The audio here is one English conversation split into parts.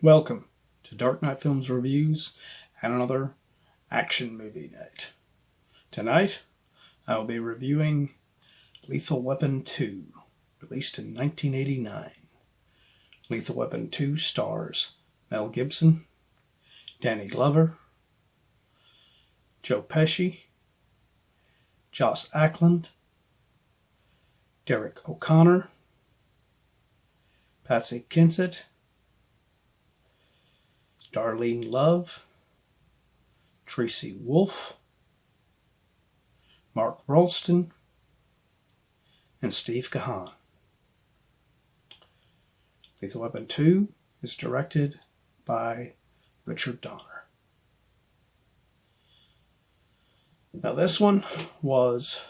Welcome to Dark Knight Films Reviews and another action movie night. Tonight, I will be reviewing Lethal Weapon 2, released in 1989. Lethal Weapon 2 stars Mel Gibson, Danny Glover, Joe Pesci, Joss Ackland, Derrick O'Connor, Patsy Kensit, Darlene Love, Traci Wolfe, Mark Rolston, and Steve Kahan. Lethal Weapon 2 is directed by Richard Donner. Now this one was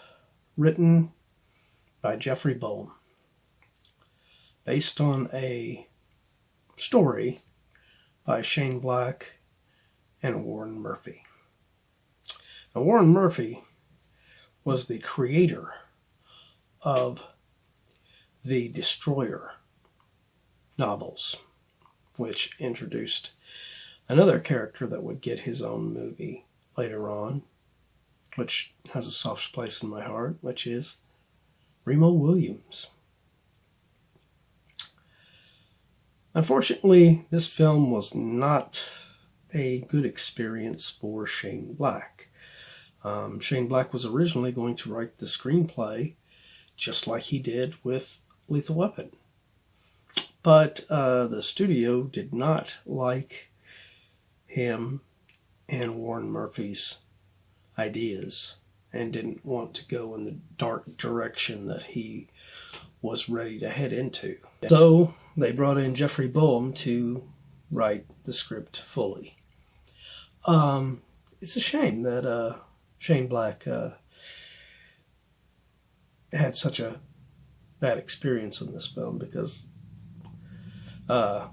written by Jeffrey Boam, based on a story by Shane Black and Warren Murphy. Now, Warren Murphy was the creator of the Destroyer novels, which introduced another character that would get his own movie later on, which has a soft place in my heart, which is Remo Williams. Unfortunately, this film was not a good experience for Shane Black. Shane Black was originally going to write the screenplay just like he did with Lethal Weapon. But the studio did not like him and Warren Murphy's ideas and didn't want to go in the dark direction that he was ready to head into. So they brought in Jeffrey Boam to write the script fully. It's a shame that Shane Black had such a bad experience in this film, because this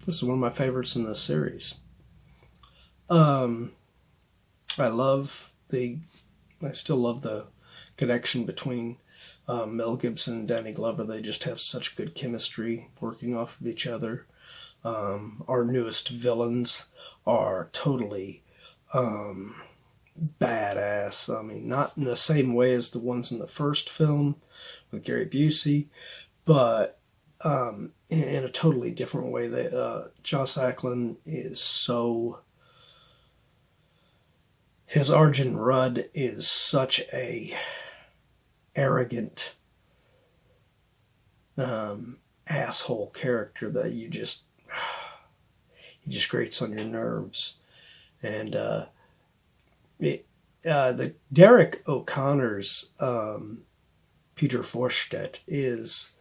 is one of my favorites in this series. I still love the connection between Mel Gibson and Danny Glover. They just have such good chemistry working off of each other. Our newest villains are totally badass. I mean, not in the same way as the ones in the first film with Gary Busey, but in a totally different way. Joss Ackland is so... His Arjun Rudd is such a arrogant asshole character that he just grates on your nerves. And the Derrick O'Connor's Peter Forstedt is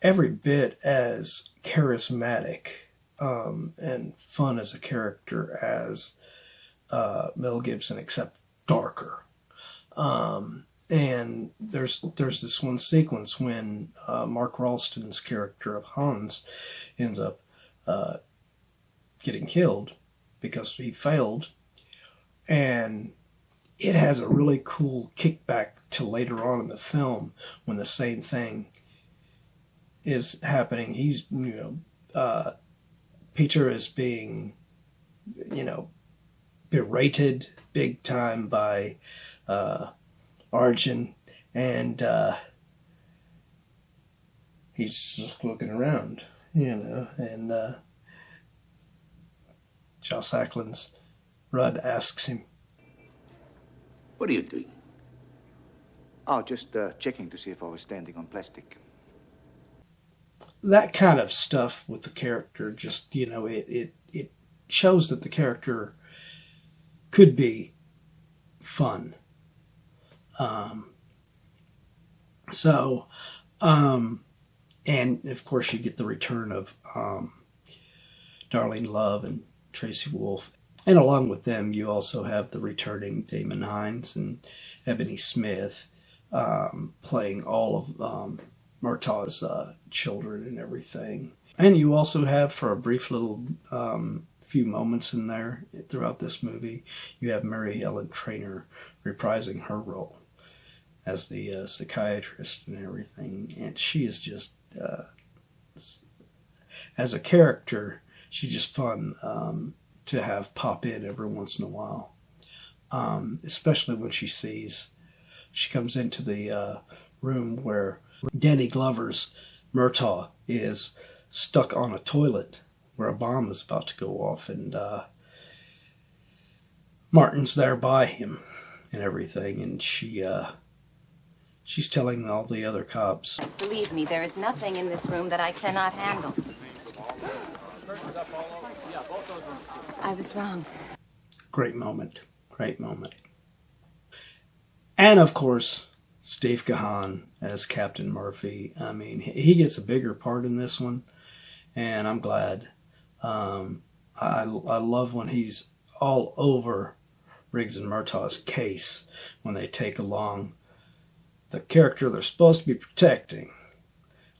every bit as charismatic and fun as a character as Mel Gibson, except darker. And there's this one sequence when Mark Rolston's character of Hines ends up getting killed because he failed, and it has a really cool kickback to later on in the film when the same thing is happening. He's, Peter is being, berated big time by Arjun, and he's just looking around, and Joss Ackland's Rudd asks him, "What are you doing?" Oh, just checking to see if I was standing on plastic. That kind of stuff with the character, just, it shows that the character could be fun. And of course you get the return of Darlene Love and Traci Wolfe. And along with them, you also have the returning Damon Hines and Ebonie Smith playing all of Murtaugh's children and everything. And you also have, for a brief little few moments in there throughout this movie, you have Mary Ellen Trainor reprising her role as the psychiatrist and everything. And she is just as a character, she's just fun to have pop in every once in a while. Especially when she comes into the room where Danny Glover's Murtaugh is stuck on a toilet where a bomb is about to go off, and Martin's there by him and everything, and she's telling all the other cops. Believe me, there is nothing in this room that I cannot handle. I was wrong. Great moment. Great moment. And of course, Steve Kahan as Captain Murphy. I mean, he gets a bigger part in this one, and I'm glad. I love when he's all over Riggs and Murtaugh's case when they take along the character they're supposed to be protecting,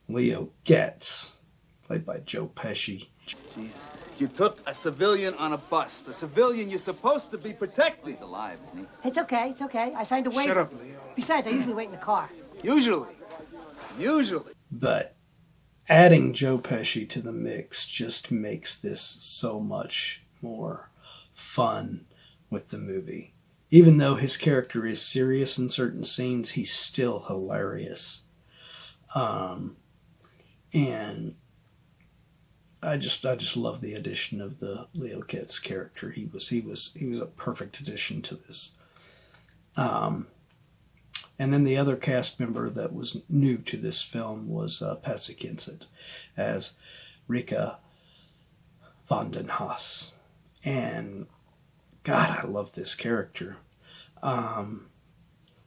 Leo Getz, played by Joe Pesci. Jeez. You took a civilian on a bus. The civilian you're supposed to be protecting. He's alive, isn't he? It's okay, it's okay. I signed a waiver. Shut up, Leo. Besides, I usually wait in the car. Usually. But adding Joe Pesci to the mix just makes this so much more fun with the movie. Even though his character is serious in certain scenes, he's still hilarious. And I just love the addition of the Leo Getz character. He was a perfect addition to this. And then the other cast member that was new to this film was Patsy Kensit as Rika van den Haas. And God, I love this character.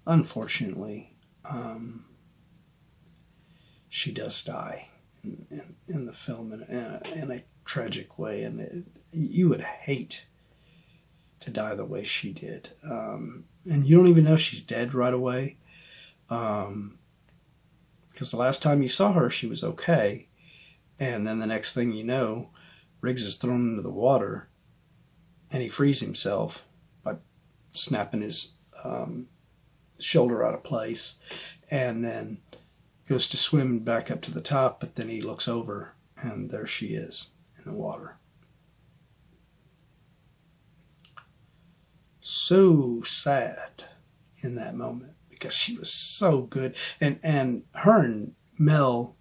Unfortunately, she does die in the film in a tragic way, and you would hate to die the way she did. And you don't even know she's dead right away, because the last time you saw her, she was okay, and then the next thing you know, Riggs is thrown into the water, and he frees himself by snapping his shoulder out of place, and then goes to swim back up to the top, but then he looks over, and there she is in the water. So sad in that moment, because she was so good. And her and Mel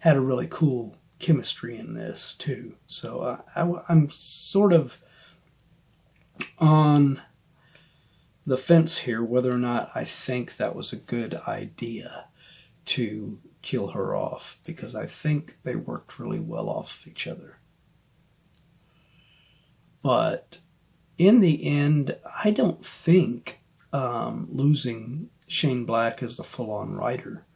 had a really cool chemistry in this, too. So I'm sort of on the fence here whether or not I think that was a good idea to kill her off, because I think they worked really well off of each other. But in the end, I don't think losing Shane Black as the full-on writer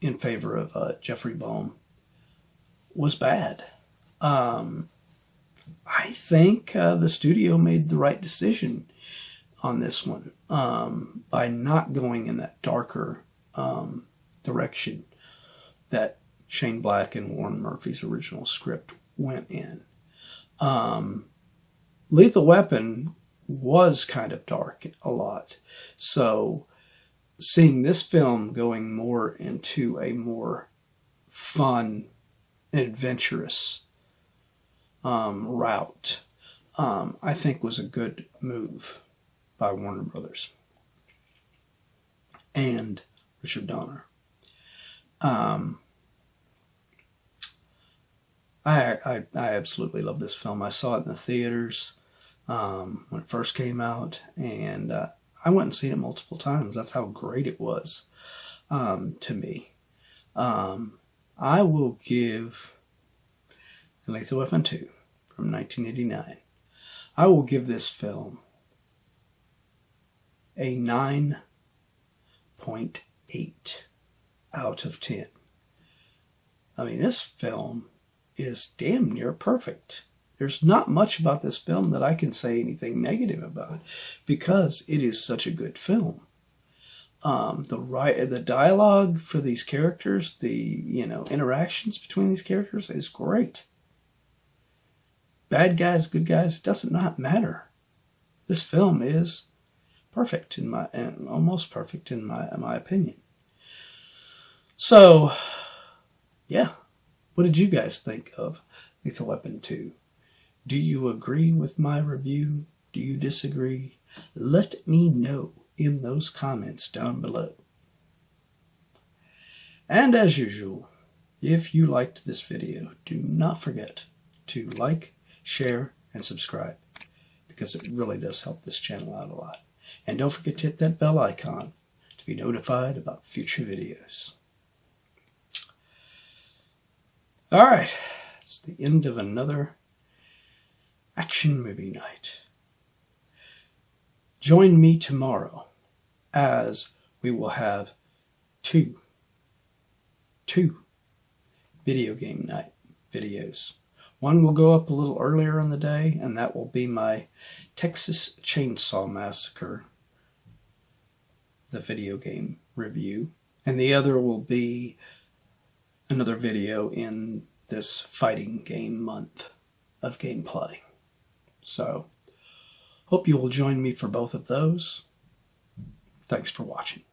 in favor of Jeffrey Boehm was bad. I think the studio made the right decision on this one by not going in that darker direction that Shane Black and Warren Murphy's original script went in. Lethal Weapon was kind of dark a lot, so seeing this film going more into a more fun and adventurous route, I think was a good move by Warner Brothers and Richard Donner. I absolutely love this film. I saw it in the theaters when it first came out, and I went and seen it multiple times. That's how great it was to me. I will give Lethal Weapon 2 from 1989. I will give this film a 9.8 out of 10. I mean, this film is damn near perfect. There's not much about this film that I can say anything negative about, because it is such a good film. The dialogue for these characters, the interactions between these characters is great. Bad guys, good guys, it does not matter. This film is perfect almost perfect in my opinion. So, yeah, What did you guys think of Lethal Weapon 2? Do you agree with my review? Do you disagree? Let me know in those comments down below. And as usual, if you liked this video, do not forget to like, share, and subscribe, because it really does help this channel out a lot. And don't forget to hit that bell icon to be notified about future videos. Alright, it's the end of another action movie night. Join me tomorrow as we will have two video game night videos. One will go up a little earlier in the day, and that will be my Texas Chainsaw Massacre, the video game review. And the other will be another video in this fighting game month of gameplay. So, hope you will join me for both of those. Thanks for watching.